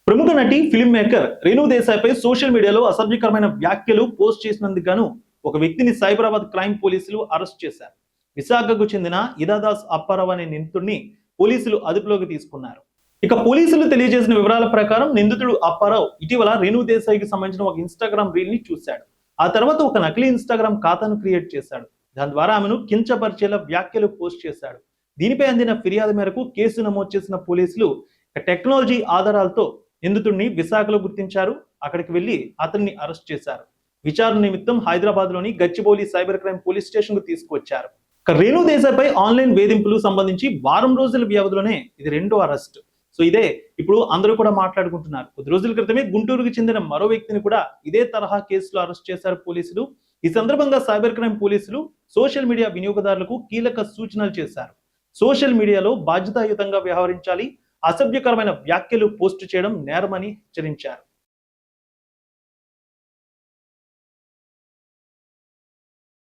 ప్రముఖ నటి film maker Renu దేశాయ్పై social మీడియాలో అసభ్యకరమైన వ్యాఖ్యలు పోస్ట్ చేసినందుకు గాను ఒక వ్యక్తిని సైబరాబాద్ క్రైమ్ పోలీసులు అరెస్ట్ చేశారు. విశాఖకు చెందిన ఇదాదాస్ అప్పారావు అనే నిందితుడిని పోలీసులు అదుపులోకి తీసుకున్నారు. ఇక పోలీసులు తెలియజేసిన వివరాల ప్రకారం నిందితుడు అప్పారావు ఇటీవల రేణు దేశాయ్కి సంబంధించిన ఒక ఇన్స్టాగ్రామ్ రీల్ ని చూశాడు. ఆ తర్వాత ఒక నకిలీ ఇన్స్టాగ్రామ్ ఖాతాను క్రియేట్ చేశాడు. దాని ద్వారా ఆమెను కించపరిచేలా వ్యాఖ్యలు పోస్ట్ చేశాడు. దీనిపై అందిన ఫిర్యాదు మేరకు కేసు నమోదు చేసిన పోలీసులు టెక్నాలజీ ఆధారాలతో నిందితుడిని విశాఖలో గుర్తించారు. అక్కడికి వెళ్లి అతన్ని అరెస్ట్ చేశారు. విచారణ నిమిత్తం హైదరాబాద్ లోని Gachibowli cyber crime police station కు తీసుకువచ్చారు. రేణు దేశాయ్పై ఆన్లైన్ వేధింపులు సంబంధించి వారం రోజుల వ్యవధిలోనే ఇది రెండో అరెస్ట్. సో ఇదే ఇప్పుడు అందరూ కూడా మాట్లాడుకుంటున్నారు. కొద్ది రోజుల క్రితమే గుంటూరుకు చెందిన మరో వ్యక్తిని కూడా ఇదే తరహా కేసులో అరెస్ట్ చేశారు పోలీసులు. ఈ సందర్భంగా సైబర్ క్రైమ్ పోలీసులు సోషల్ మీడియా వినియోగదారులకు కీలక సూచనలు చేశారు. సోషల్ మీడియాలో బాధ్యతాయుతంగా వ్యవహరించాలి, అసభ్యకరమైన వ్యాఖ్యలు పోస్టు చేయడం నేరమని హెచ్చరించారు.